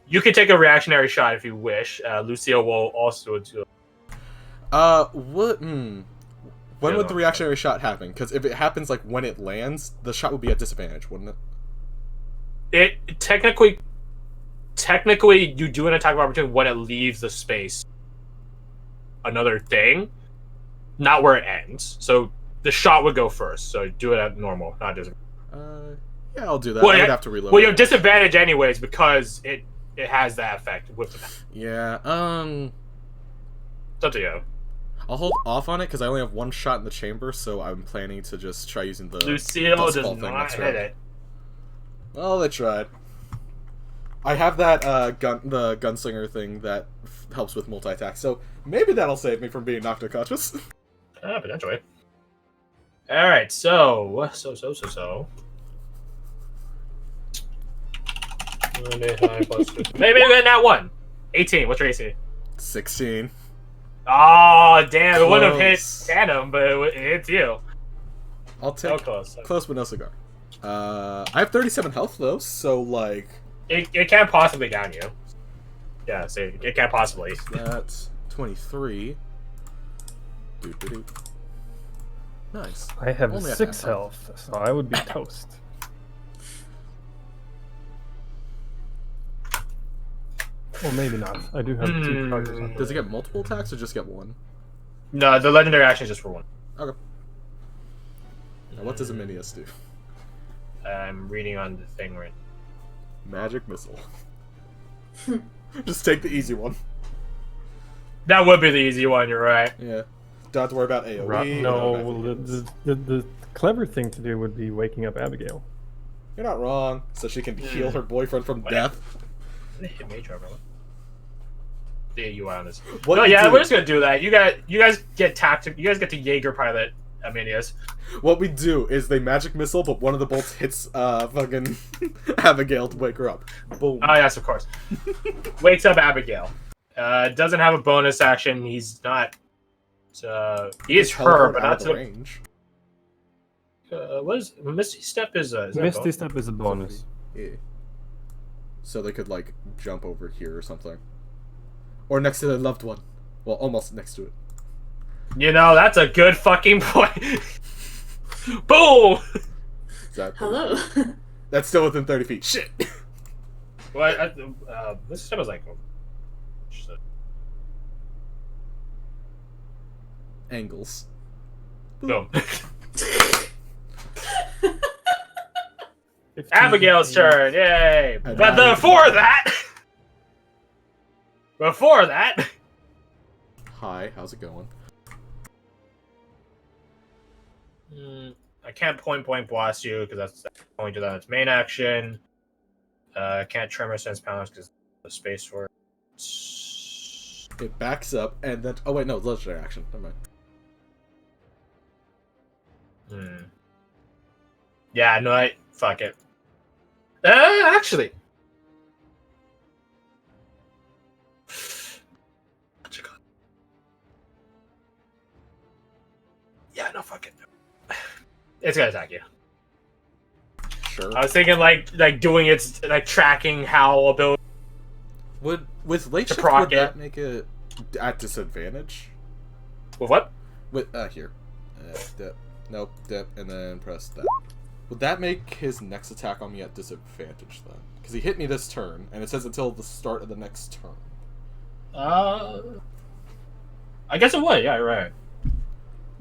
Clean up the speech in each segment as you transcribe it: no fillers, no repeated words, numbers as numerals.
You can take a reactionary shot if you wish. Lucio will also do. What? When would the reactionary shot happen? Because if it happens like when it lands, the shot would be at disadvantage, wouldn't it? It technically, you do an attack of opportunity when it leaves the space. Another thing, not where it ends. So the shot would go first. So do it at normal, not disadvantage. Yeah, I'll do that. I would have to reload. Well, you have disadvantage anyways because it has that effect with the. Yeah. It's up to you. I'll hold off on it because I only have one shot in the chamber, so I'm planning to just try using the. Lucio does not hit it. Well, they tried. I have that the gunslinger thing that helps with multi-attack, so maybe that'll save me from being knocked unconscious. Potentially. All right, so. Maybe we get that one. 18. What's your AC? 16. Oh damn! It wouldn't have hit Phantom, but it hits you. I'll take close, but no cigar. I have 37 health though, so like. It can't possibly down you. Yeah, so it can't possibly. That's 23. Nice. I have only 6 health, so I would be toast. Well, maybe not. I do have 2 charges on. Does it get multiple attacks or just get one? No, the legendary action is just for one. Okay. Now, what does Aminius do? I'm reading on the thing right now. Magic missile. Just take the easy one. That would be the easy one, you're right. Yeah. Don't have to worry about AoE. No, the clever thing to do would be waking up Abigail. You're not wrong. So she can heal her boyfriend from death. Hit Mage Armor. The UI on this. What no, yeah, we're just gonna do that. You guys get tactic. You guys get to Jaeger pilot Aminius. What we do is they magic missile, but one of the bolts hits fucking Abigail to wake her up. Boom. Oh yes, of course. Wakes up Abigail. Doesn't have a bonus action. He's not. He is her, but not to range. What is Misty Step? Is Misty Step is a bonus. Yeah. So they could like jump over here or something, or next to their loved one. Well, almost next to it. You know, that's a good fucking point. Boom! Hello. That's still within 30 feet. Shit! What? This step was like... Angles. Boom. Abigail's turn, yay! But before that... Hi, how's it going? I can't point blank blast you because that's going to its main action. Can't tremor sense powers because the space for it. It backs up and then. Oh wait, no, legendary action. Never mind. Yeah, no, fuck it. Actually. Yeah, no, fuck it. It's gonna attack you. Sure. I was thinking like doing its like tracking howl ability. With late shift, would that make it at disadvantage? With what? With here. Dip. Nope, dip, and then press that. Would that make his next attack on me at disadvantage then? Because he hit me this turn, and it says until the start of the next turn. I guess it would. Yeah, you're right.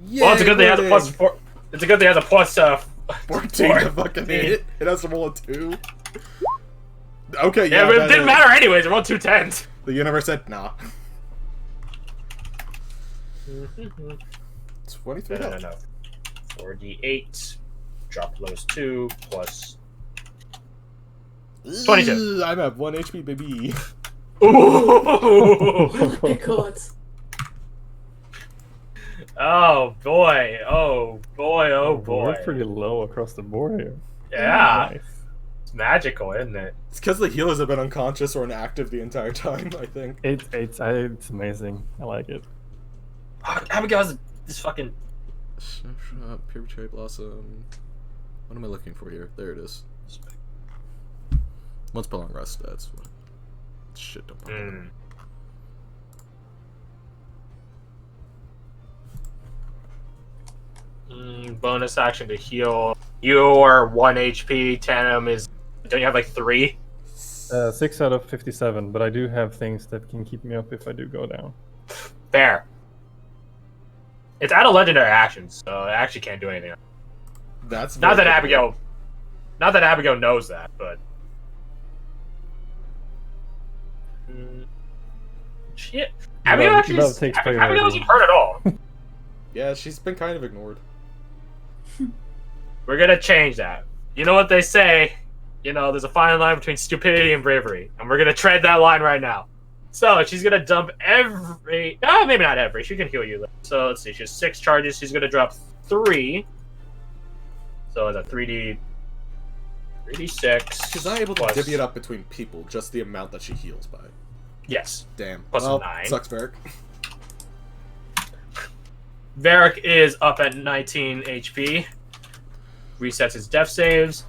Yeah. Well, it's a good thing it has a plus 4. It's a good thing it has a plus 14 to fucking hit. It has to roll a 2. Okay, yeah, but it didn't matter anyways. It rolled 2 10s. The universe said nah. 23 health. No. 4d8. Drop lowest 2 plus 22. I'm at 1 HP, baby. Ooh. Oh my god. Oh boy! Oh boy! Oh boy! We're pretty low across the board here. Yeah, Nice. It's magical, isn't it? It's because the healers have been unconscious or inactive the entire time. I think It's amazing. I like it. Abigail has this fucking Snapshot, Pure Cherry Blossom. What am I looking for here? There it is. Once per long rest. That's what. shit, don't pop that. Bonus action to heal. You're 1 HP. Tandem is. Don't you have like 3? 6 out of 57, but I do have things that can keep me up if I do go down. Fair. It's out of legendary actions, so it actually can't do anything. That's Not that very Abigail. Not that Abigail knows that, but. Shit. Abigail Love- actually. love takes Abigail priority. wasn't hurt at all. Yeah, she's been kind of ignored. We're gonna change that. You know what they say? You know, there's a fine line between stupidity and bravery, and we're gonna tread that line right now. So she's gonna dump every. Maybe not every. She can heal you. So let's see. She has 6 charges. She's gonna drop 3. So it's a 3d6. She's not able to plus- divvy it up between people, just the amount that she heals by. Yes. Damn. Plus well, 9. Sucks, Varric. Varric is up at 19 HP. Resets his death saves.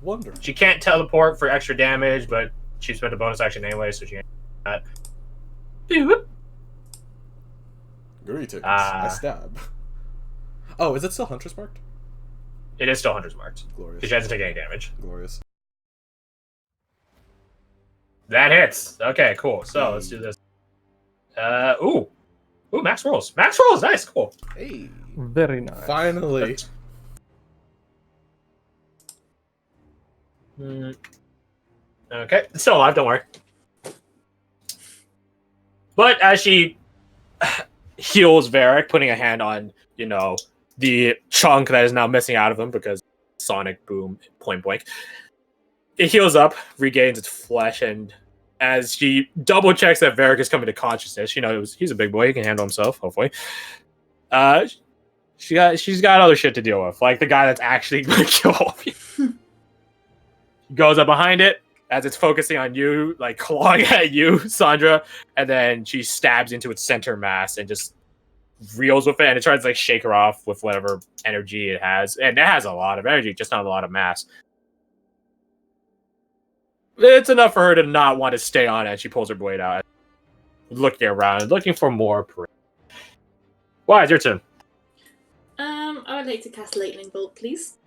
Wonderful. She can't teleport for extra damage, but she spent a bonus action anyway, so she can't do that. Boop. Greetings. I stab. Oh, is it still Huntress marked? It is still Hunter's marked. Glorious. Because she hasn't taken any damage. Glorious. That hits. Okay, cool. So let's do this. Ooh, max rolls. Max rolls, nice, cool. Hey. Very nice. Finally. Okay, it's still alive, don't worry. But as she heals Varric, putting a hand on, you know, the chunk that is now missing out of him because sonic boom, point blank. It heals up, regains its flesh, and as she double checks that Varric is coming to consciousness, you know, he's a big boy, he can handle himself, hopefully. She's got other shit to deal with, like the guy that's actually going to kill all of you. Goes up behind it as it's focusing on you, like clawing at you, Sandra, and then she stabs into its center mass and just reels with it, and it tries to like shake her off with whatever energy it has, and it has a lot of energy, just not a lot of mass. It's enough for her to not want to stay on it, and she pulls her blade out, looking around, looking for more prey. Why, it's your turn. I would like to cast Lightning Bolt, please.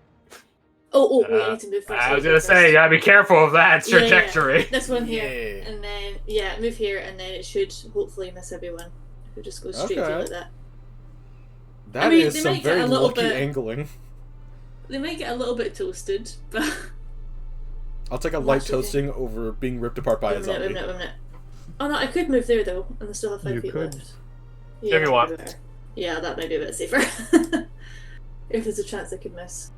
Oh, wait, I need to move first. I was gonna say, you gotta be careful of that trajectory. This one here, Yeah. and then move here, and then it should hopefully miss everyone. If we just go straight through like that. That they is some might get very a little lucky bit- angling. They might get a little bit toasted, but I'll take a light Watch it. toasting over being ripped apart by a wait a zombie. minute. Oh no, I could move there though, and I still have 5 You feet could. left. If you want. that'd be better. Yeah, that might be a bit safer. If there's a chance I could miss.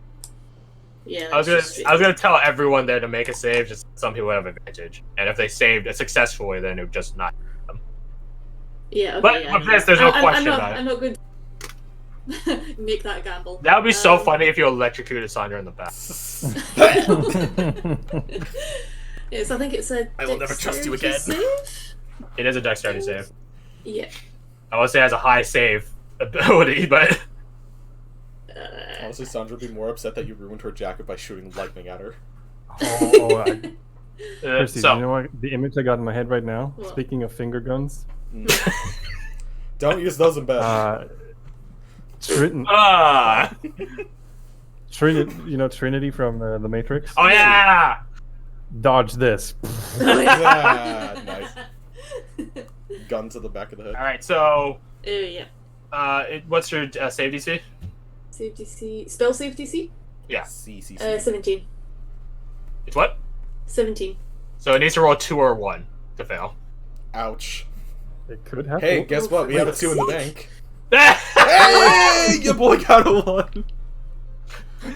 Yeah. I was let's just gonna tell everyone there to make a save. Just some people have advantage, and if they saved it successfully, then it would just not. Yeah. Okay, But yeah, with this, there's no question I'm about it. I'm not going to make that gamble. That would be so Um, funny if you electrocuted Sandra in the back. Yeah, so I think it's a. I will never trust you dexterity again. Save? It is a dexterity save. Yeah. I would say it has a high save ability, but Honestly, Sandra would be more upset that you ruined her jacket by shooting lightning at her. Christy, so you know what? The image I got in my head right now, What? speaking of finger guns, Don't use those in bed. Trinity from The Matrix. oh yeah, Dodge this. Yeah, nice. Gun to the back of the head. all right. So, Yeah. what's your save DC? Save DC. Spell save DC? Yeah, C. 17. it's what? 17. So it needs to roll a 2 or a 1 to fail. Ouch. It could happen. Hey, guess what? We have a 2 in the bank. Why Hey, your boy got a 1.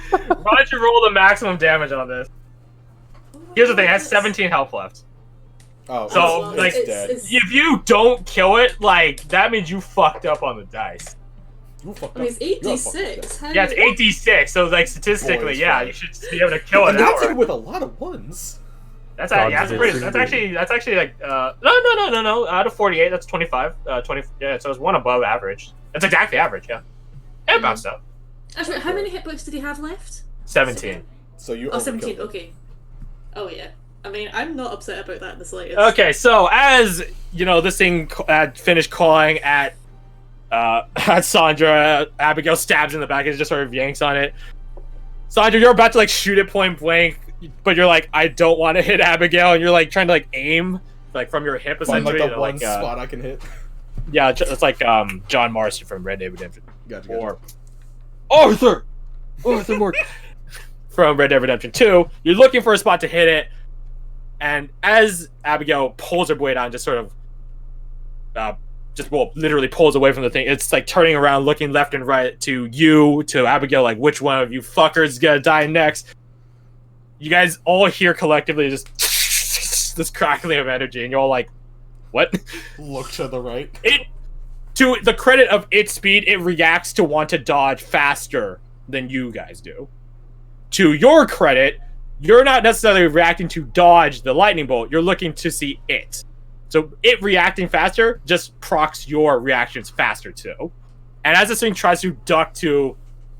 don't you roll the maximum damage on this? Here's the thing: it has 17 health left. Oh, So, it's like, dead. If you don't kill it, like that means you fucked up on the dice. You fucked I mean, up. it's You're a fucked 86. How Yeah, it's 8d6, so like statistically, Boys, yeah, right. you should be able to kill it And that's outright. even with a lot of ones. That's Dodge that's it. pretty. That's actually like no. Out of 48, that's 25. 20. Yeah, so it's one above average. That's exactly average. Yeah, it bounced out. Actually, how many hit points did he have left? 17. So you Oh, 17. overkilled it. Okay. Oh, yeah. I mean, I'm not upset about that in the slightest. Okay, so as you know, this thing finished clawing at Sandra. Abigail stabs in the back and just sort of yanks on it. Sandra, you're about to like shoot it point blank, but you're like, I don't want to hit Abigail, and you're like trying to like aim like from your hip Find essentially. like the to, one spot I can hit. Yeah, it's like John Marston from Red Dead Redemption. Gotcha. Or Arthur Morgan from Red Dead Redemption 2. You're looking for a spot to hit it, and as Abigail pulls her blade on, just sort of literally pulls away from the thing. It's like turning around, looking left and right to you, to Abigail, like, which one of you fuckers is gonna die next? You guys all hear collectively just this crackling of energy, and you're all like, what? Look to the right. To the credit of its speed, it reacts to want to dodge faster than you guys do. To your credit, you're not necessarily reacting to dodge the lightning bolt. You're looking to see it. So it reacting faster just procs your reactions faster too. And as this thing tries to duck to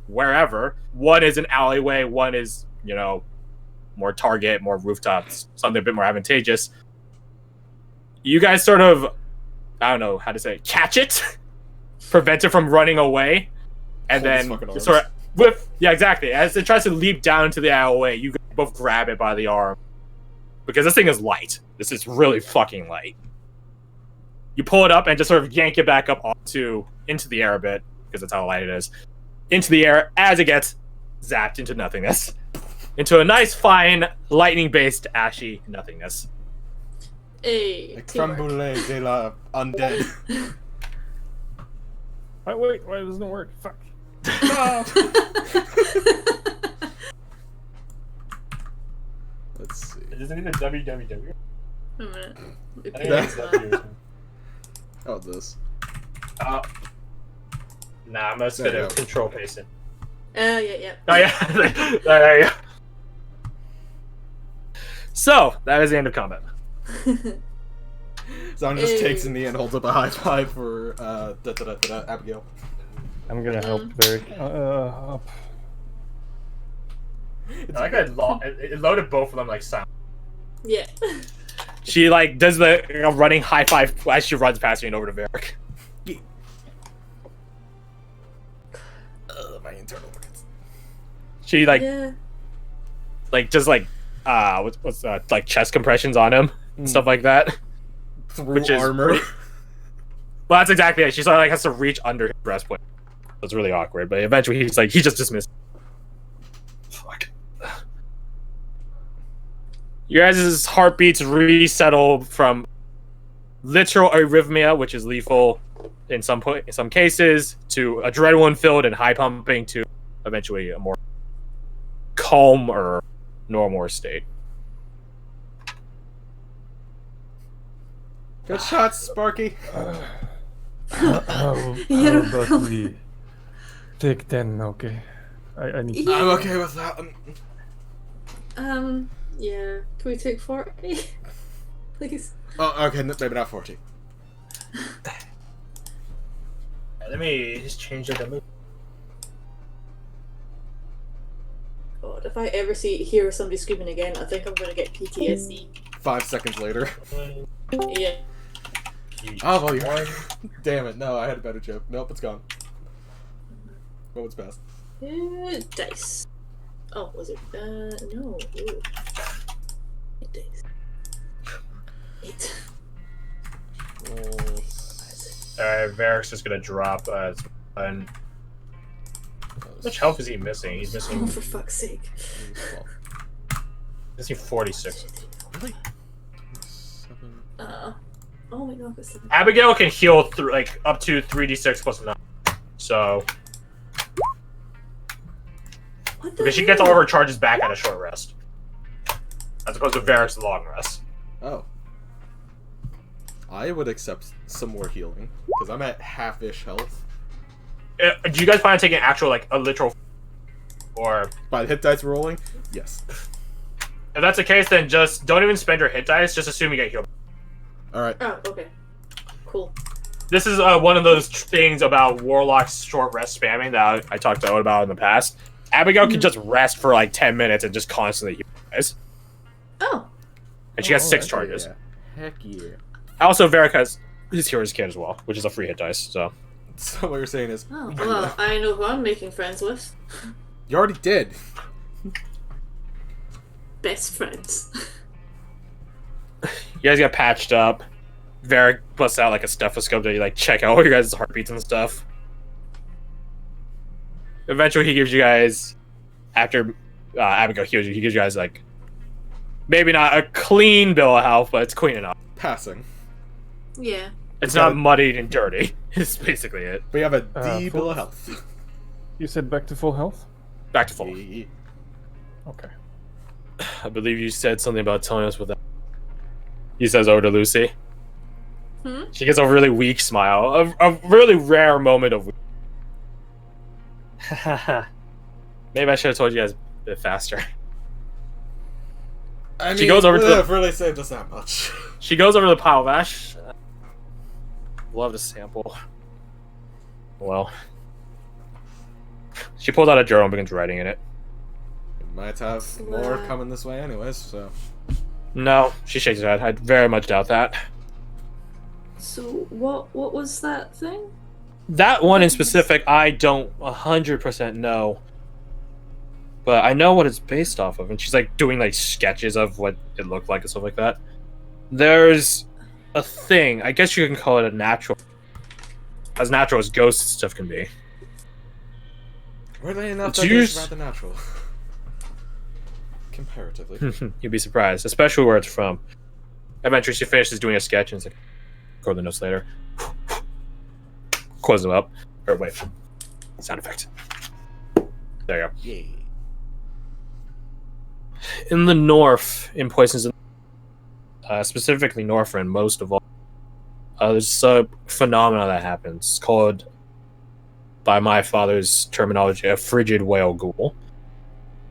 wherever, one is an alleyway, one is, you know, more target, more rooftops, something a bit more advantageous. You guys sort of, I don't know how to say it, catch it, prevent it from running away, and Hold then sort of exactly. As it tries to leap down into the alleyway, you both grab it by the arm. Because this thing is light. This is really fucking light. You pull it up and just sort of yank it back up into the air a bit, because that's how light it is. Into the air as it gets zapped into nothingness. Into a nice, fine, lightning-based, ashy nothingness. Hey, Crumble de la undead. Wait, why doesn't it work? Fuck. Let's see. Isn't it a www? a minute. I think it's W. Oh, this. Nah, I'm just There you gonna go. control paste it. Yeah. Oh yeah, there you go. So that is the end of combat. Zon just takes a knee and holds up a high five for Abigail. I'm gonna help Varric. Up. I like it loaded both of them like sound. Yeah. She like does the running high five as she runs past me and over to Varric. My internal organs. She like Yeah. just like what's like chest compressions on him and stuff like that. Through Which is armor. pretty- Well, that's exactly it. She sort of like has to reach under his breastplate. So it's really awkward, but eventually he just dismissed. Fuck. Your guys' heartbeats resettle from literal arrhythmia, which is lethal in some cases, to adrenaline-filled and high pumping, to eventually a more calm or normal state. Good shots, Sparky. How You're about welcome. we take 10, okay? I need Yeah. I'm okay with that. Yeah. Can we take 40? Please. Oh, okay, maybe not 40. Let me just change the move. God, if I ever hear somebody screaming again, I think I'm gonna get PTSD. 5 seconds later. Yeah. Oh, well, you're... Damn it, no, I had a better joke. Nope, it's gone. Moment's passed. Dice. Oh, was it? No. Ooh. 8 dice. 8. Alright, Varric's just gonna drop. And how much health is he missing? He's Oh, missing for fuck's sake. 46. Really? Oh my god, I've got 7. Abigail can heal through like up to 3d6 plus 9. So What the because she gets hell? all of her charges back at a short rest, as opposed to Varric's long rest. Oh. I would accept some more healing, because I'm at half-ish health. Do you guys plan on taking actual like a literal, or By the hit dice rolling? Yes. if that's the case, then just don't even spend your hit dice. Just assume you get healed. Alright. Oh, okay. Cool. This is one of those things about Warlock's short rest spamming that I talked to Owen about in the past. Abigail can just rest for like 10 minutes and just constantly heal you guys. Oh. and she has 6 alright. charges. Yeah. Heck yeah. Also, Varric has his Hero's Kit as well, which is a free hit dice. So So what you're saying is, Oh, well, I know who I'm making friends with. you already did. Best friends. you guys get patched up. Varric busts out like a stethoscope to like check out all your guys' heartbeats and stuff. Eventually, he gives you guys, after Abigail heals you, he gives you guys like maybe not a clean bill of health, but it's clean enough. Passing. Yeah. It's not muddied and dirty. It's basically it. But you have a D bill full- of health. You said back to full health? Back to full. Yeah. Okay. I believe you said something about telling us what that. He says over to Lucy. Hmm? She gets a really weak smile, a really rare moment of. Maybe I should have told you guys a bit faster. I mean, She goes over to would the- have really saved us that much. She goes over to the pile of ash. Love to sample. Well, she pulls out a journal and begins writing in it. We might have more coming this way anyways, so... No, she shakes her head. I very much doubt that. So, what was that thing? That one in specific, I don't 100% know. But I know what it's based off of. And she's like doing like sketches of what it looked like and stuff like that. There's a thing, I guess you can call it a natural. As natural as ghost stuff can be. Weirdly enough, It's that used- is rather natural. Comparatively. You'd be surprised, especially where it's from. Eventually she finishes doing a sketch and it's like, record the notes later. Close them up. Or wait. Sound effect. There you go. Yeah. In the north, in places, specifically Northrend, most of all, there's a phenomenon that happens. It's called, by my father's terminology, a frigid whale ghoul.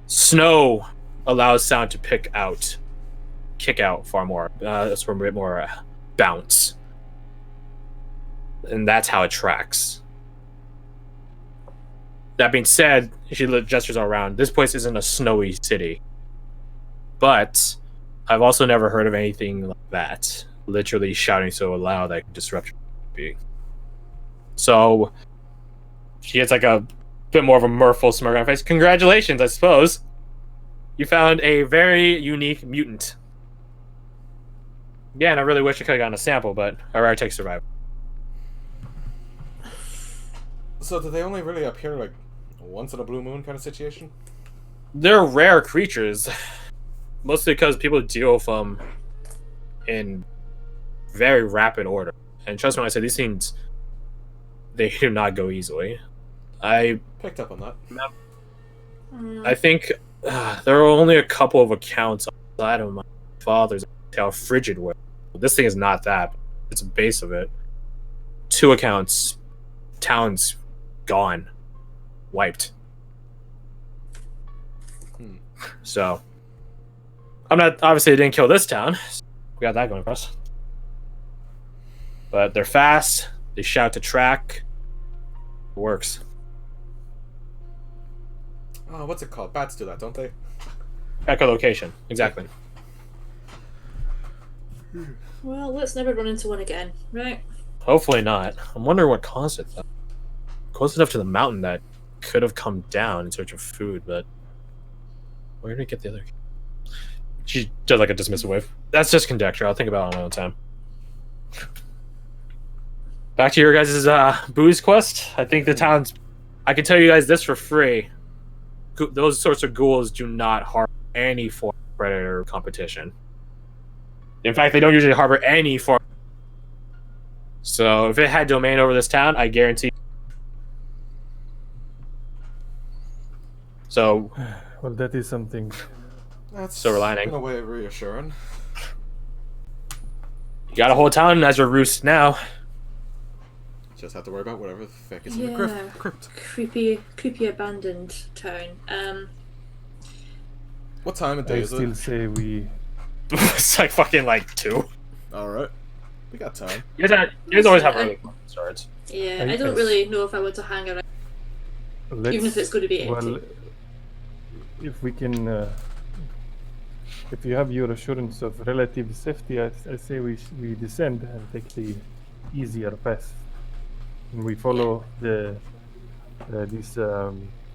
Snow allows sound to kick out far more. That's for a bit more bounce. And that's how it tracks. That being said, she gestures all around. This place isn't a snowy city. But I've also never heard of anything like that. Literally shouting so loud that could disrupt your being. So she gets like a bit more of a mirthful smirk on her face. Congratulations, I suppose. You found a very unique mutant. Yeah, and I really wish I could have gotten a sample, but a rare take survival. So do they only really appear like once in a blue moon kind of situation? They're rare creatures. Mostly because people deal with them in very rapid order. And trust me when I say these things, they do not go easily. I Picked up on that. I think there are only a couple of accounts outside of my father's how frigid were. This thing is not that. It's a base of it. 2 accounts, towns gone, wiped. So, I'm not obviously it didn't kill this town. We got that going for us. But they're fast. They shout to track. It works. Oh, what's it called? Bats do that, don't they? Echolocation, exactly. Well, let's never run into one again, right? Hopefully not. I'm wondering what caused it, though. Close enough to the mountain that could have come down in search of food, but where did it get the other? She does like a dismissive wave. That's just conjecture. I'll think about it on my own time. Back to your guys' booze quest. I think the town's... I can tell you guys this for free. Those sorts of ghouls do not harbor any form of predator competition. In fact, they don't usually harbor any form. So if it had domain over this town, I guarantee. So, Well, that is something. That's Silver lining. in a way reassuring. you got a whole town as your roost now. Just have to worry about whatever the fuck is in the Yeah. crypt. Creepy abandoned town. What time of day I is still it? say we. It's like fucking like 2. Alright. We got time. You guys always have early starts. Yeah, I I don't guess. really know if I want to hang around, Let's, even if it's going to be empty. Well, if we can. if you have your assurance of relative safety, I say we descend and take the easier path. And we follow this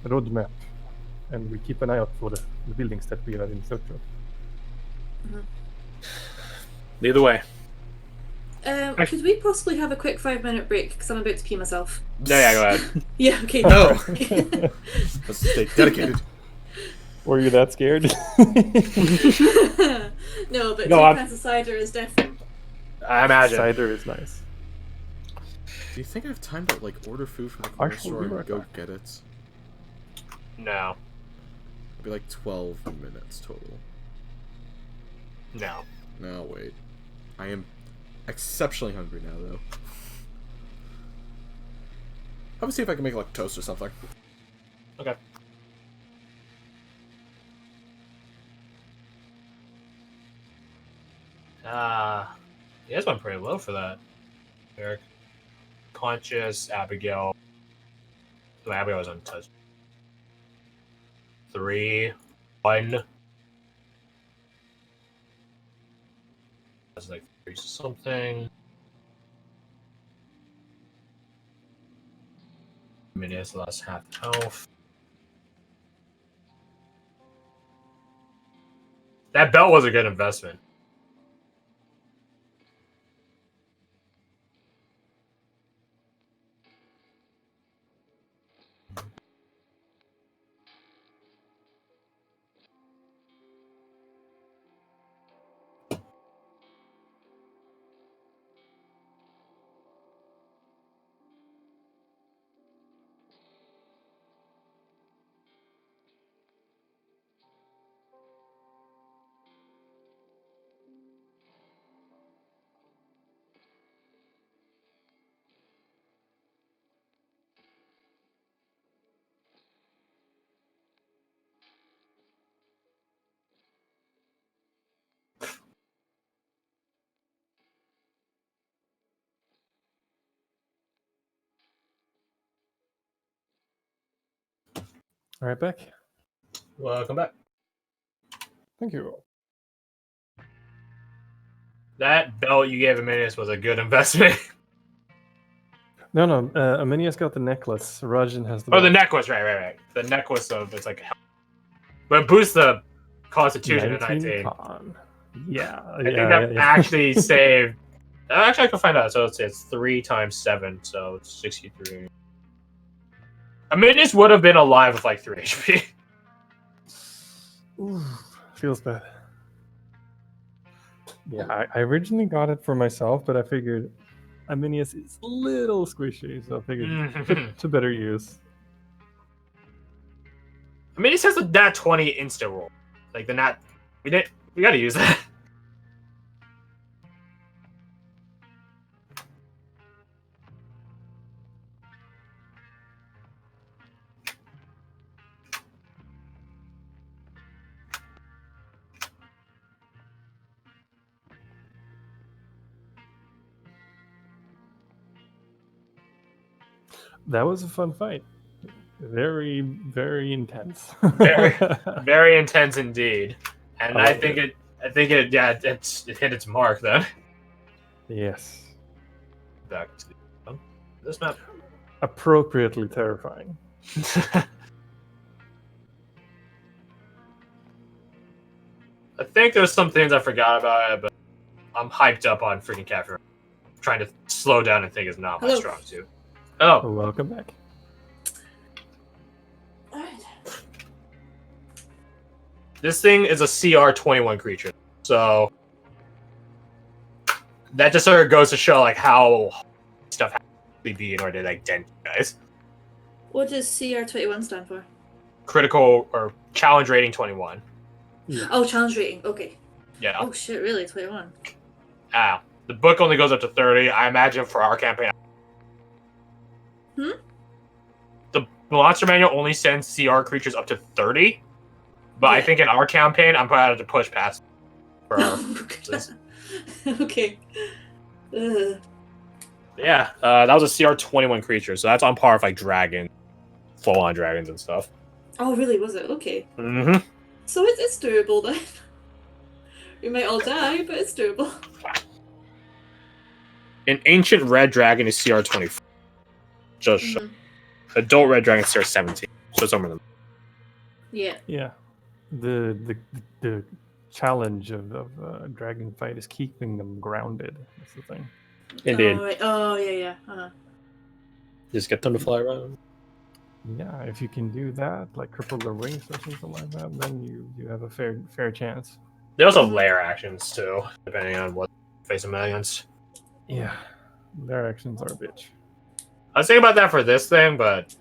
roadmap, and we keep an eye out for the buildings that we are in search of. Lead the way. Could we possibly have a quick 5-minute break? Because I'm about to pee myself. Yeah, go ahead. Yeah, okay. No. Let's stay dedicated. Were you that scared? No, but No, 2 I'm- cans of cider is different. I imagine. Cider is nice. Do you think I have time to like order food from the corner Actually, store be and right go back. get it? No. It'll be like 12 minutes total. No. No, wait. I am exceptionally hungry now, though. I'm gonna see if I can make like toast or something. Okay. You guys went pretty low for that, Eric. Conscious, Abigail. So Abigail was untouched. 3, 1. That's like 3 something. Minutes last half health. That belt was a good investment. All right, back. Welcome back. Thank you. That belt you gave Aminius was a good investment. No, Aminius got the necklace. Rajan has the Oh, the belt. necklace, right. The necklace of it's like, but it boosts the Constitution to 19. con. Yeah, I think that actually saved. Actually, I can find out. So it's 3 times 7, so it's 63. Aminius would have been alive with like 3 HP. Ooh, feels bad. Yeah, I originally got it for myself, but I figured Aminius is a little squishy, so I figured put to better use. Aminius has the nat 20 instant roll, like the nat. We got to use that. That was a fun fight. Very, very intense. Very intense indeed, and I love think it. it hit its mark then. Yes. Back to this map. Appropriately terrifying. I think there's some things I forgot about it, but I'm hyped up on freaking Caffeine. Trying to slow down and think is not my Hello. strong suit. Oh, Welcome back. Alright. this thing is a CR21 creature, so that just sort of goes to show like how stuff has to be in order to like dent you guys. What does CR21 stand for? Critical or challenge rating 21. Oh, challenge rating. Okay. Yeah. Oh shit, really? 21. The book only goes up to 30. I imagine for our campaign. Hmm? The monster manual only sends CR creatures up to 30. But I Yeah. think in our campaign, I'm going to have to push past. For our purposes. Okay. Ugh. Yeah, that was a CR21 creature, so that's on par with like dragons, full-on dragons and stuff. Oh, really? Was it? Okay. Mm-hmm. So it's doable then. We might all die, but it's doable. An ancient red dragon is CR 24. Just adult red dragon is CR 17. So it's over them. Yeah. Yeah. The challenge of a dragon fight is keeping them grounded. That's the thing. Indeed. Oh, right. Oh, yeah. Uh-huh. Just get them to fly around. Yeah, if you can do that, like cripple their wings or something like that, then you have a fair chance. They also have lair actions too, depending on what face them against. Yeah, their actions are a bitch. I was thinking about that for this thing, but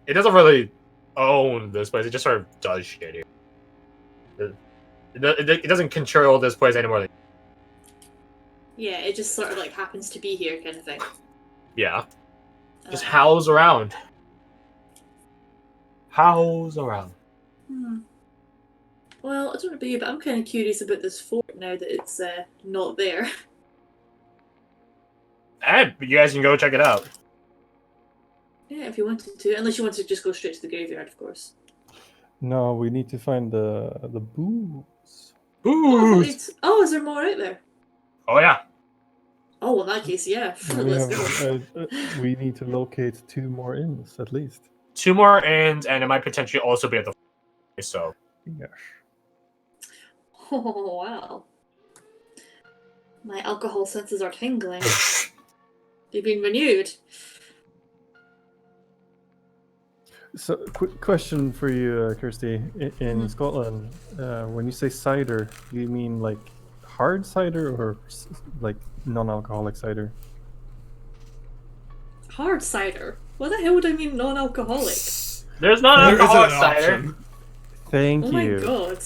it doesn't really own this place. It just sort of does shit here. It doesn't control this place anymore. Yeah, it just sort of like happens to be here, kind of thing. Yeah. Just howls around. Howls around. Well, I don't know about you, but I'm kind of curious about this fort now that it's not there. And you guys can go check it out. Yeah, if you wanted to. Unless you wanted to just go straight to the graveyard, of course. No, we need to find the booze. Ooh. Oh, is there more out there? Oh yeah. Oh, well, in that case, yeah. We, Let's go. we need to locate 2 more inns at least. 2 more inns, and it might potentially also be at the so. Yes. Oh, wow. My alcohol senses are tingling. They've been renewed. So, quick question for you, Kirsty. In Scotland, when you say cider, do you mean like hard cider or like non-alcoholic cider? Hard cider? What the hell would I mean non-alcoholic? There's non-alcoholic cider. Option. Thank Oh you. my god.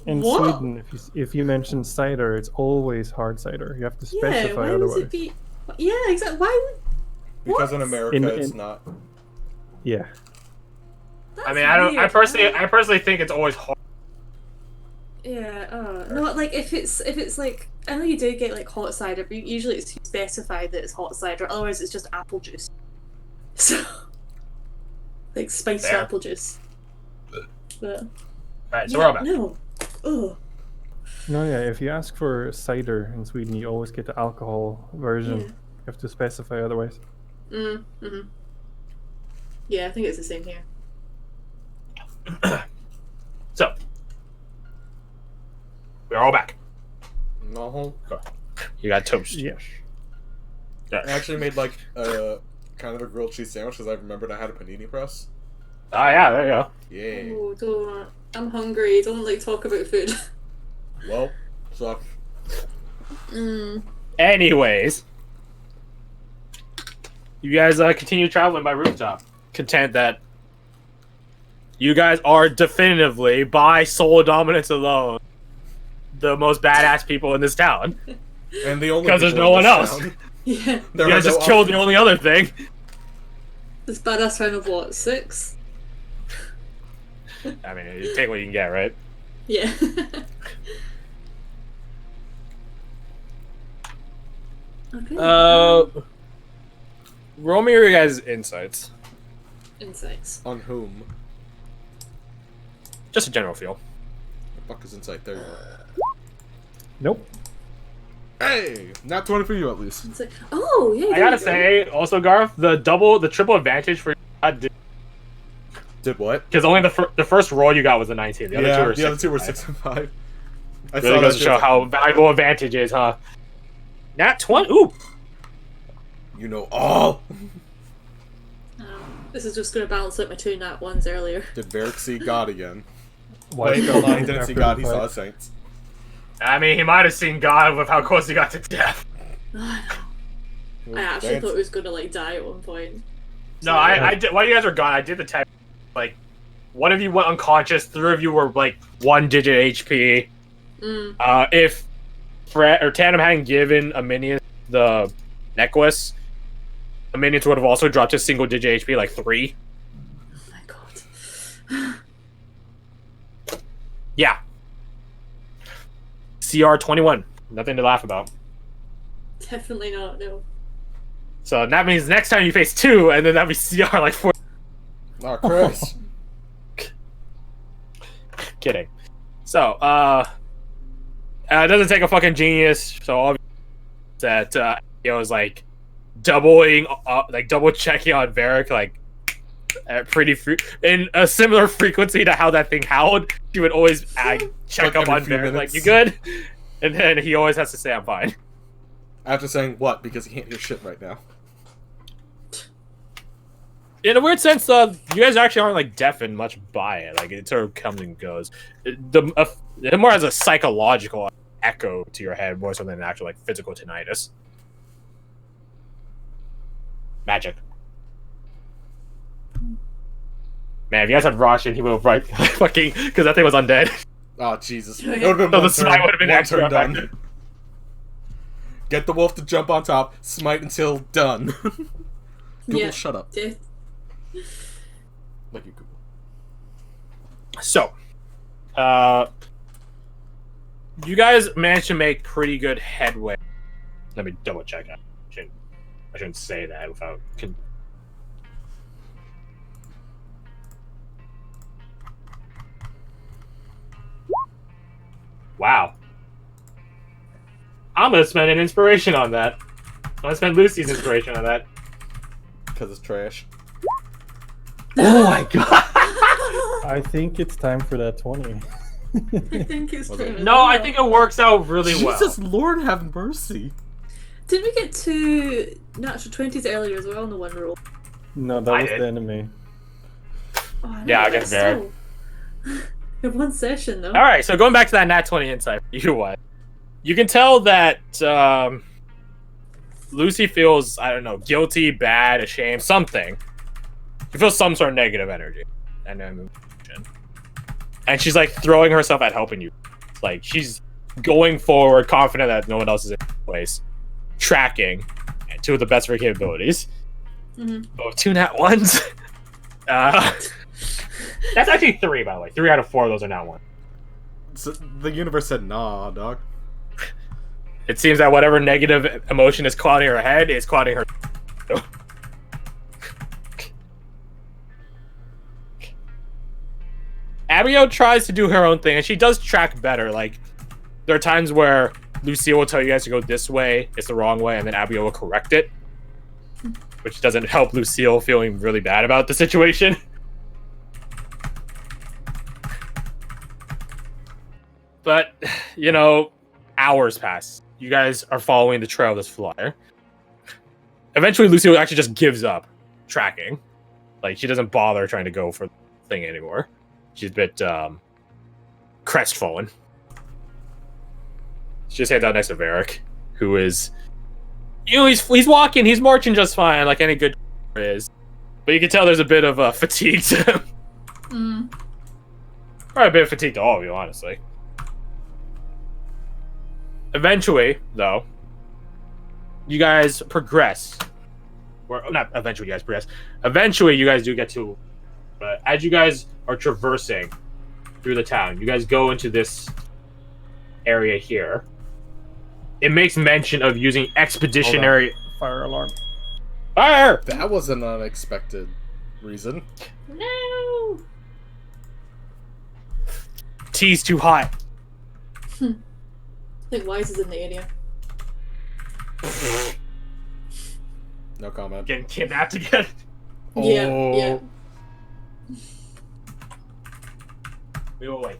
In What? Sweden, if you mention cider, it's always hard cider. You have to Yeah, specify why otherwise. would it be... Yeah, exactly. Why would... Because in What? America, it's not. Yeah. I mean, I personally think it's always hard. Yeah, no, like if it's like I know you do get like hot cider, but usually it's specified that it's hot cider. Otherwise, it's just apple juice. So, like spiced Fair. apple juice. But Alright, so we're all back. no, oh No, yeah. If you ask for cider in Sweden, you always get the alcohol version. Yeah. You have to specify otherwise. yeah, I think it's the same here. So we're all back. No. You got toast. Yes. I actually made like a kind of a grilled cheese sandwich because I remembered I had a panini press. Oh yeah, there you go. Yeah. Oh, don't. I'm hungry. Don't like talk about food. Well, so Anyways, you guys continue traveling by rooftop, content that you guys are definitively, by soul dominance alone, the most badass people in this town. and the only Because there's people no in one this else. town, Yeah, there You are guys no just killed the options. only other thing. this badass round of what? 6? I mean, you take what you can get, right? Yeah. Okay. Roll me your guys' insights. Insights. On whom? Just a general feel. The fuck is inside there? Nope. Hey, not 20 for you at least. Insight. Oh yeah. I there gotta you go. say, also, Garth, the triple advantage for you, Did what? because only the first roll you got was a 19. The other two were the other two were 6 6 and 5. I Really saw goes that to show shit. how valuable advantage is, huh? Nat 20. Ooh. You know all. This is just going to balance out my 2 nat 1s earlier. Did Varric see God again? Why Wait, no, he didn't see after God. He the saw fight? saints. I mean, he might have seen God with how close he got to death. I actually Saints. thought he was going to like die at one point. No, I did. While you guys were gone, I did the test. Like, one of you went unconscious. 3 of you were like 1 digit HP. If Fred or Tandem hadn't given a minion the necklace, the minions would have also dropped to single digit HP, like 3. Oh my god. Yeah. CR 21. Nothing to laugh about. Definitely not, no. So that means next time you face 2, and then that'd be CR like 4. Oh, Chris. Kidding. So, It doesn't take a fucking genius, so obviously that was like double checking on Varric, like at in a similar frequency to how that thing howled. She would always check up on Varric, like, you good? And then he always has to say, I'm fine. After saying what? Because he can't hear shit right now. In a weird sense, you guys actually aren't like deafened much by it. Like, it sort of comes and goes. It more has a psychological echo to your head more so than an actual like physical tinnitus. Magic. Man, if you guys had Roshan, he would have fucking, because that thing was undead. Oh Jesus! It would have been So one the smite turn. would have been One extra turn done. effective. Get the wolf to jump on top. Smite until done. Google, shut up. Death. Like you, Google. So, you guys managed to make pretty good headway. Let me double check. I shouldn't say that without. Wow. I'm gonna spend an inspiration on that. I'm gonna spend Lucy's inspiration on that. Because it's trash. Oh my god! I think it's time for that 20. I think it's Okay. time. No, I think it works out really well. Jesus Lord have mercy. Did we get 2 natural 20s earlier as well in the one roll? No, that I was did. the enemy. Oh, Yeah, I know, guess but still. In one session though. Alright, so going back to that nat 20 insight, you can tell that Lucy feels, I don't know, guilty, bad, ashamed, something. She feels some sort of negative energy. And she's like throwing herself at helping you. Like, she's going forward, confident that no one else is in place, tracking to the best of her capabilities. Both 2 nat 1s. That's actually 3, by the way. 3 out of 4 of those are nat 1. So the universe said, nah, dog. It seems that whatever negative emotion is clouding her head is clouding her. Abigail tries to do her own thing, and she does track better. Like, there are times where Lucille will tell you guys to go this way, it's the wrong way, and then Abigail will correct it, which doesn't help Lucille feeling really bad about the situation. But, you know, hours pass. You guys are following the trail of this flyer. Eventually, Lucille actually just gives up tracking. Like, she doesn't bother trying to go for the thing anymore. She's a bit crestfallen. She just hands out next to Varric, who is, you know, he's walking, he's marching just fine, like any good is. But you can tell there's a bit of fatigue to him. Probably a bit of fatigue to all of you, honestly. Eventually, though, you guys progress. Or not eventually, you guys progress. Eventually, you guys do get to. As you guys are traversing through the town, you guys go into this area here. It makes mention of using expeditionary. Fire alarm. Fire! That was an unexpected reason. No. Tea's too hot. I think Wise is in the area. No comment. Getting kidnapped again. Yeah. We will wait.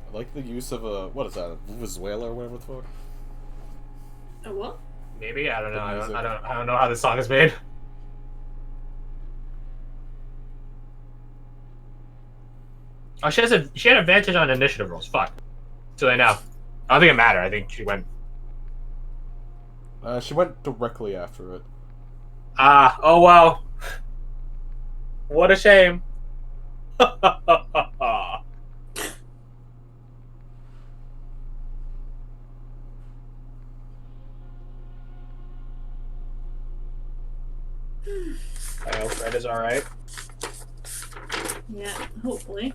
I like the use of a, what is that, a Venezuela or whatever the fuck? A what? Maybe, I don't know. The music. I don't know how this song is made. Oh, she had advantage on initiative rolls. Fuck. So they know. I don't think it mattered. I think she went. She went directly after it. Oh well. What a shame. I hope Red is alright. Yeah, hopefully.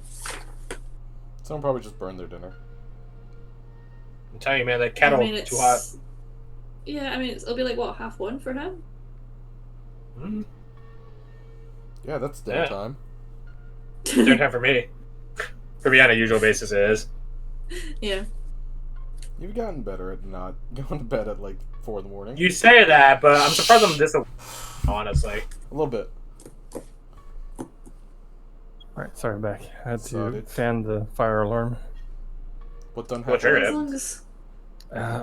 Someone probably just burned their dinner. I'm telling you, man, that kettle it's too hot. Yeah, I mean, it'll be like what 1:30 for him. Mm. Yeah, that's dinner Yeah. time. Dinner time for me. For me, on a usual basis, it is. Yeah. You've gotten better at not going to bed at like 4 in the morning. You say that, but I'm surprised I'm this. Honestly, A little bit. Alright, sorry, back. I had to Sorry. fan the fire alarm. What done What happened? triggered As it? long as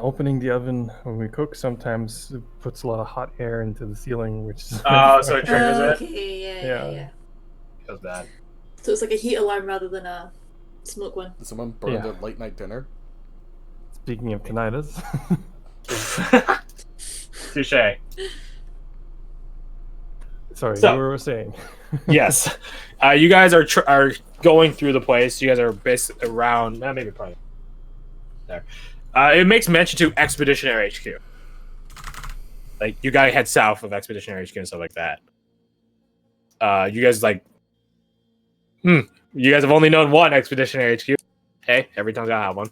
Opening the oven when we cook sometimes it puts a lot of hot air into the ceiling, which is Oh, so it triggers it. okay, Yeah. yeah. Feels bad. So it's like a heat alarm rather than a smoke one. Did someone burn Yeah. their late night dinner? Speaking of tinnitus, Touche. sorry, So- you were saying. Yes, you guys are going through the place. You guys are basically around. Maybe probably there. It makes mention to Expeditionary HQ. Like you gotta head south of Expeditionary HQ and stuff like that. You guys like. You guys have only known one Expeditionary HQ. Hey, every town's gotta have one.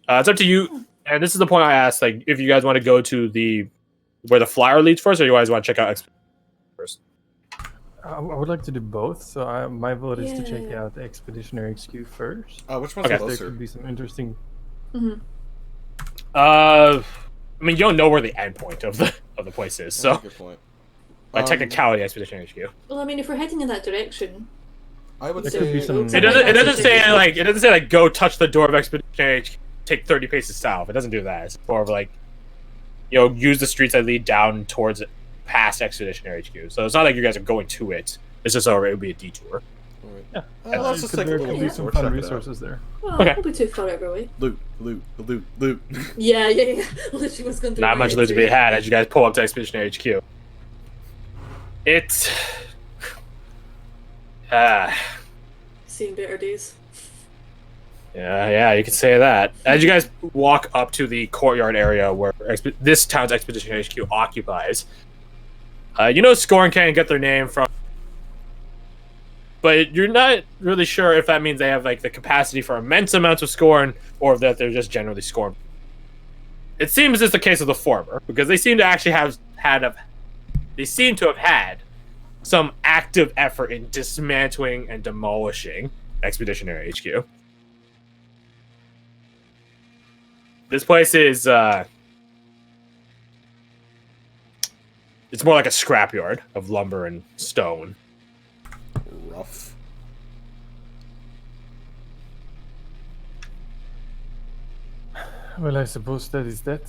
It's up to you. And this is the point I asked. Like, if you guys want to go to where the flyer leads first, or you guys want to check out Expeditionary first. I would like to do both, so my vote is to check Yeah. out the Expeditionary HQ first. Which one's Okay. There closer? could be some interesting. Mm-hmm. I mean, you don't know where the end point of the place is, so That's a good point. by technicality, Expedition HQ. Well, I mean, if we're heading in that direction, I would There say could be some- It doesn't say like go touch the door of Expedition HQ, take 30 paces south. It doesn't do that. It's more of like, use the streets that lead down towards past Expeditionary HQ. So it's not like you guys are going to it. It's just it would be a detour. Alright. Yeah. Let's just take a there little could be detour, some check fun it out. resources there. well, Okay. we'll be too far out of our way. Loot. Yeah. Literally was going through Not my much head loot to too. be had as you guys pull up to Expeditionary HQ. It's Seen better days. yeah, you could say that. As you guys walk up to the courtyard area where this town's Expedition HQ occupies, Scorn can't get their name from, but you're not really sure if that means they have like the capacity for immense amounts of Scorn or that they're just generally Scorn. It seems it's the case of the former because they seem to actually have had some active effort in dismantling and demolishing Expeditionary HQ. This place is it's more like a scrapyard of lumber and stone. Rough. Well, I suppose that is that.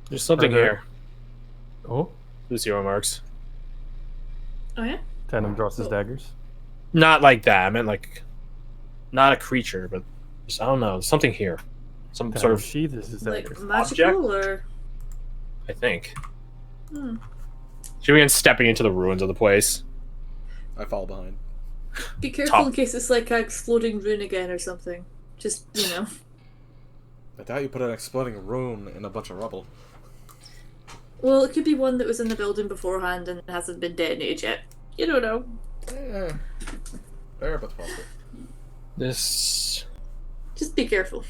There's something Are there- here, Oh, Lucy remarks. Oh yeah. Tannen draws his daggers. Not like that. I meant like not a creature, but just, I don't know, something here. Some sort of, sheathes his Like daggers. magical or. I think. Hmm. She begins stepping into the ruins of the place. I fall behind. Be careful Top. in case it's like a exploding rune again or something. Just I doubt you put an exploding rune in a bunch of rubble. Well, it could be one that was in the building beforehand and hasn't been detonated yet. You don't know. Very but possible. This Just be careful.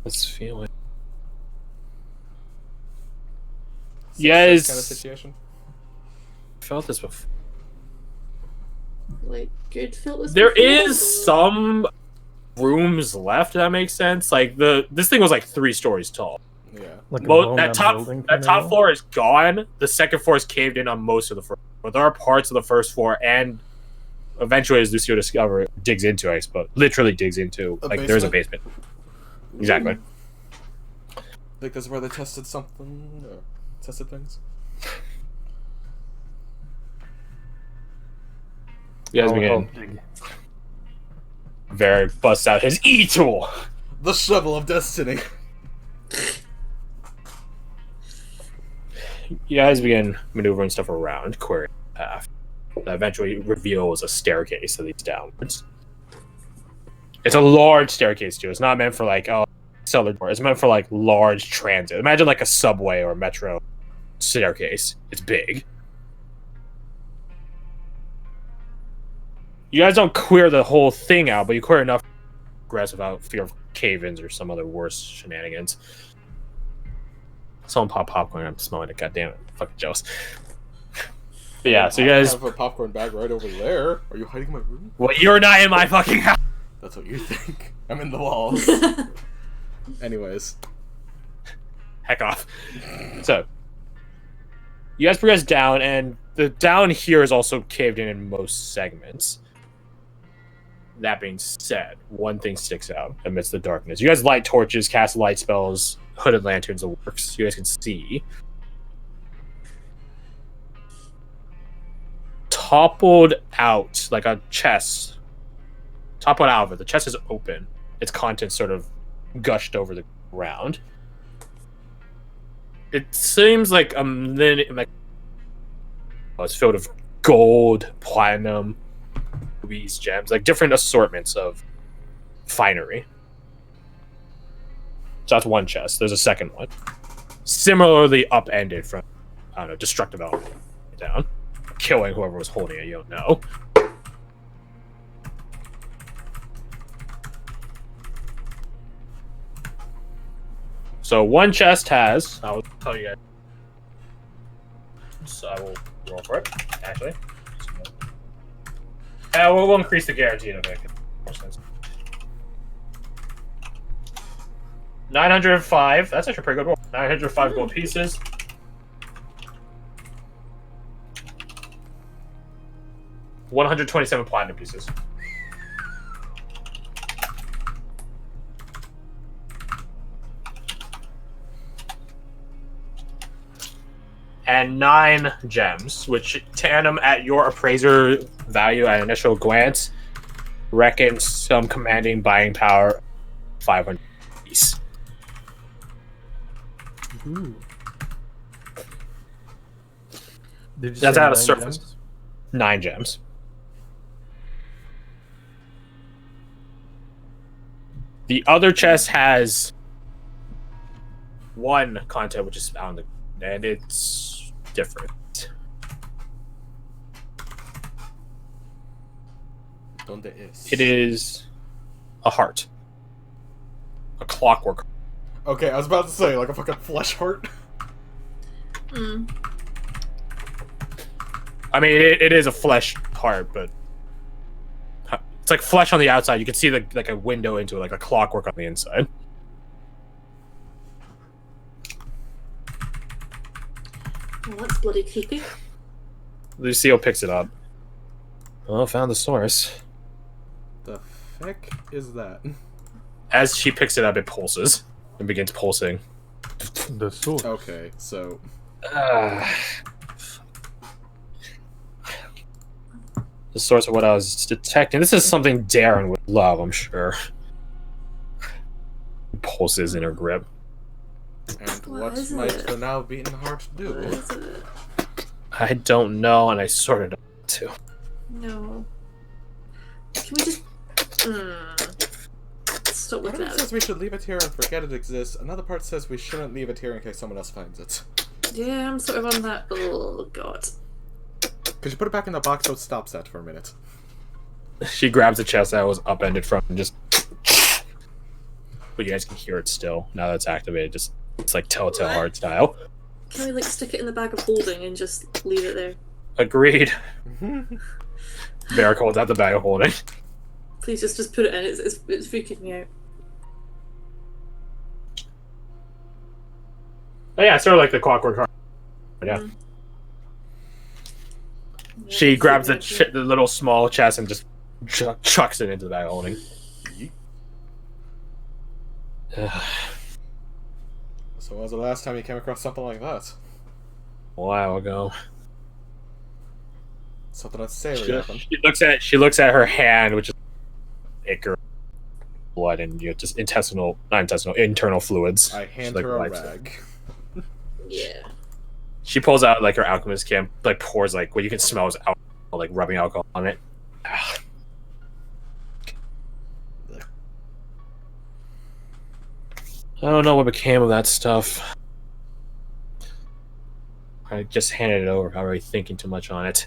feeling. Six Yes. kind of situation. Felt this before. Like good filters. There is some rooms left. If that makes sense. Like this thing was like 3 stories tall. Yeah. Like a That blown-up top building that kinda top deal? floor is gone. The second floor is caved in on most of the first. But there are parts of the first floor, and eventually, as Lucio discovers, digs into, I suppose, literally digs into. A Like there's a basement. Exactly. Think this is where they tested something? Or tested things? You guys I'll begin. dig. Very busts out his E-tool. The shovel of destiny. You guys begin maneuvering stuff around, querying the path. That eventually reveals a staircase that leads downwards. It's a large staircase too. It's not meant for like cellar door. It's meant for like large transit. Imagine like a subway or metro staircase. It's big. You guys don't clear the whole thing out, but you clear enough grass without fear of cave-ins or some other worse shenanigans. Someone pop popcorn. I'm smelling it. God damn it! Fucking jealous. But yeah, so you guys. I have a popcorn bag right over there. Are you hiding my room? Well, you're not in my fucking house. That's what you think. I'm in the walls. Anyways. Heck off. So, you guys progress down, and the down here is also caved in most segments. That being said, one thing sticks out amidst the darkness. You guys light torches, cast light spells, hooded lanterns, the works. You guys can see. Toppled out, like a chest. Toppled out of it. The chest is open. Its contents sort of gushed over the ground. It seems like it's filled with gold, platinum, rubies, gems, like different assortments of finery. So that's one chest. There's a second one. Similarly upended from, I don't know, destructive element down. Killing whoever was holding it, you don't know. So one chest has, I'll tell you guys. So I will roll for it, actually. We'll increase the guarantee of it. 905, that's actually a pretty good roll. 905 gold pieces. $127 platinum pieces. And 9 gems, which tandem at your appraiser value at initial glance reckons some commanding buying power 500 piece. Ooh. Did you That's say out of 9 surface. gems? 9 gems. The other chest has 1 content, which is found, and it's different. Donde es? It is a heart, a clockwork. Okay, I was about to say, like a fucking flesh heart. Mm. I mean, it is a flesh heart, but it's like flesh on the outside. You can see like a window into it, like a clockwork on the inside. Well, that's bloody creepy. Lucille picks it up. Oh, found the source. The feck is that? As she picks it up, it pulses and begins pulsing. The sword. Okay, so The source of what I was detecting. This is something Darren would love, I'm sure. Pulses in her grip. and What what is might it? the now beaten heart What do? is it? I don't know, and I sort of don't want to. No. Can we just... Stop One looking part at says it. we should leave it here and forget it exists. Another part says we shouldn't leave it here in case someone else finds it. Yeah, I'm sort of on that... Oh, God. Could you put it back in the box so it stops that for a minute? She grabs the chest that was upended from and just... But you guys can hear it still, now that it's activated. Just it's like Telltale Heart style. Can we, like, stick it in the bag of holding and just leave it there? Agreed. Varric holds out the bag of holding. Please just put it in. It's freaking me out. Oh, yeah, it's sort of like the clockwork heart. Yeah. Mm. She Yeah, grabs the, freaking out. the little small chest and just chucks it into the bag of holding. Yeet. So when was the last time you came across something like that? A while ago. Something unsavory happened. She looks at her hand, which is ichor blood and just internal fluids. I hand She, her a wipes it. rag. Yeah. She pulls out like her alchemist can, like pours like what you can smell is alcohol, like rubbing alcohol on it. I don't know what became of that stuff. I just handed it over. I'm already thinking too much on it.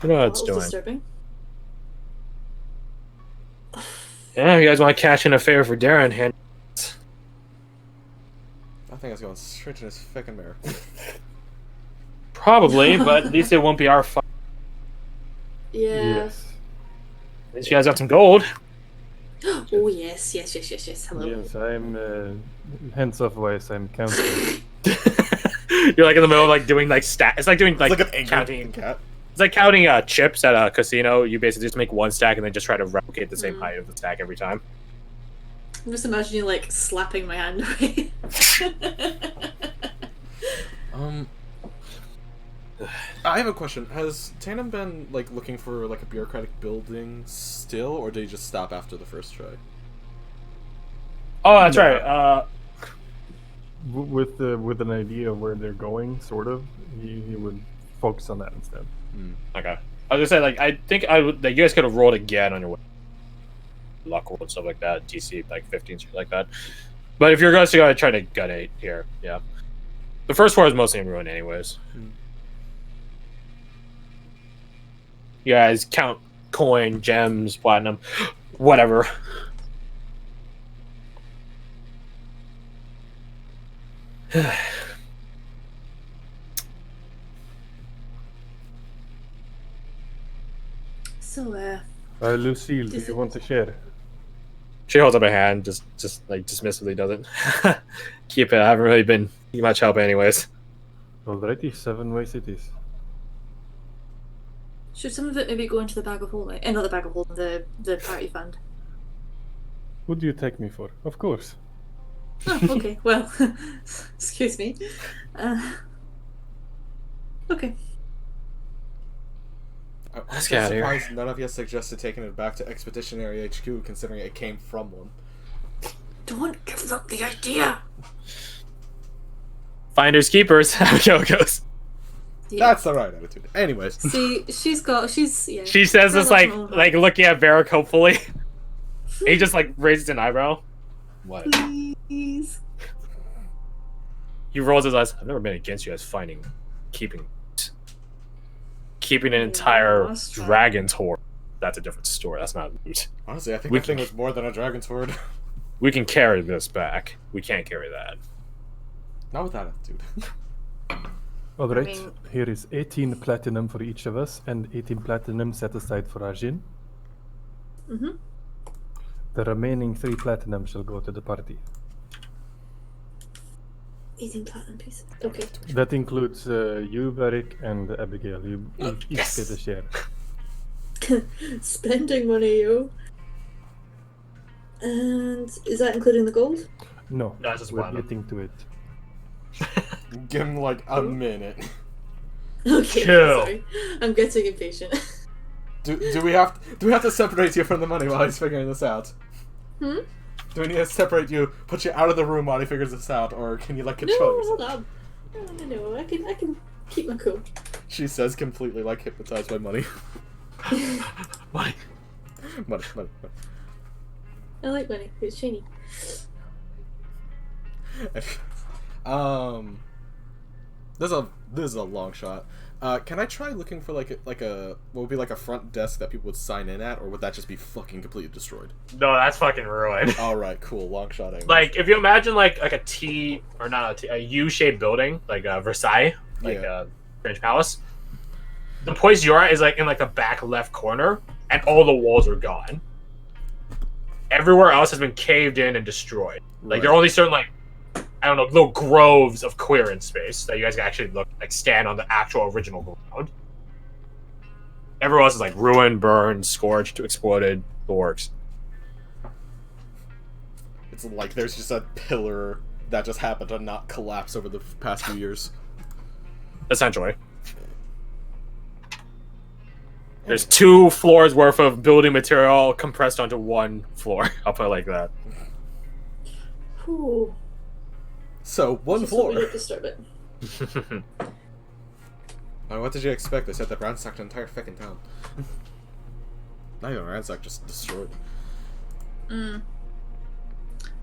You know what it's That was doing. disturbing. Yeah, you guys want to cash in a favor for Darren? Hand. I think it's going straight in his fucking mirror. Probably, but at least it won't be our fault. Yeah. Yes. At least you guys got some gold. Oh yes. Hello. Yes, I'm. Hands off, Wes. I'm counting. You're like in the middle of like doing like stat. It's like doing like, It's like an angry counting. cat. It's like counting chips at a casino. You basically just make one stack and then just try to replicate the same height of the stack every time. I'm just imagining like slapping my hand away. I have a question. Has Tatum been like looking for like a bureaucratic building still, or did he just stop after the first try? Oh, that's right. With an idea of where they're going, sort of, he would focus on that instead. Okay. I was gonna say like I think that you guys could have rolled again on your way. Luck roll and stuff like that. DC like 15 shit like that. But if you're going to try to gut 8 here, yeah. The first 4 is mostly in ruin anyways. You guys count coin, gems, platinum, whatever. So, Lucille, do you want to share? She holds up a hand, just like dismissively does it. Keep it. I haven't really been much help anyways. Alrighty, 7 ways it is. should some of it maybe go into the bag of holding? Not the bag of holding, the party fund. Who do you take me for? Of course. Oh, okay. Well, excuse me. Okay. I'm Let's also get out of here. surprised none of you suggested taking it back to Expeditionary HQ, considering it came from one. Don't give up the idea. Finders keepers. How it goes. Yeah. That's the right attitude. Anyways, See, she's yeah. She says this Very like much an like looking at Varric hopefully. He just like raises an eyebrow. What? Please. He rolls his eyes. I've never been against you as keeping an entire that's true. dragon's horde. That's a different story. That's not loot. honestly, I think We that thing was more than a dragon's horde. We can carry this back. We can't carry that. Not with that attitude. Alright, mean- here is 18 platinum for each of us, and 18 platinum set aside for Arjun. Mhm. The remaining 3 platinum shall go to the party. 18 platinum pieces. Okay. That includes you, Varric, and Abigail. You each Yes! get a share. Spending money, yo. And is that including the gold? No, No, it's just we're platinum. getting to it. Give him like a minute. Okay. Chill. Sorry, I'm getting impatient. Do we have to separate you from the money while he's figuring this out? Hmm? Do we need to separate you, put you out of the room while he figures this out, or can you like No, control hold yourself? on. No, I can keep my cool. She says, completely like hypnotized by money. Money. money. I like money. It's shiny. This is a long shot. Can I try looking for like a what would be like a front desk that people would sign in at, or would that just be fucking completely destroyed? No, that's fucking ruined. All right, cool, long shot. Anyways. Like if you imagine like a T or not a T, a U-shaped building like Versailles, like Yeah. French Palace. The place you're at is like in like the back left corner, and all the walls are gone. Everywhere else has been caved in and destroyed. Like there are only certain like I don't know little groves of clearance space that you guys can actually look like stand on the actual original ground. Everywhere else is like ruined, burned, scorched, exploded, the works. It's like there's just a pillar that just happened to not collapse over the past few years. Essentially. There's 2 floors worth of building material compressed onto 1 floor. I'll put it like that. Ooh. So one Just hope we floor. don't disturb it. What did you expect? They said that ransacked an entire fucking town. Not even ransacked, just destroyed.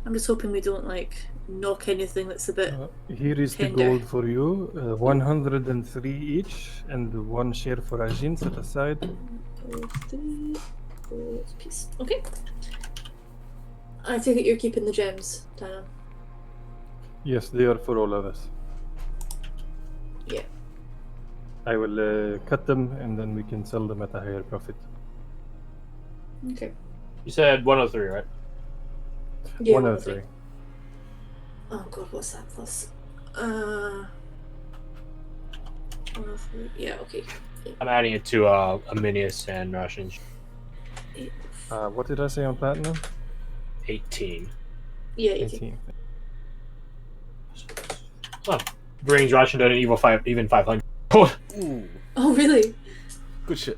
I'm just hoping we don't like knock anything that's a bit. Here is the Tender. gold for you. 103 each, and 1 share for Ajin set aside. 3 gold piece. Okay. I take it you're keeping the gems, Dana. Yes, they are for all of us. Yeah. I will cut them, and then we can sell them at a higher profit. Okay. You said 103, right? Yeah, 103. Oh god, what's that plus? 103. Yeah, okay. I'm adding it to Aminius and Russian. What did I say on platinum? 18. Yeah, 18. Oh, brings Russian to an even 500. Ooh, Oh, really? good shit.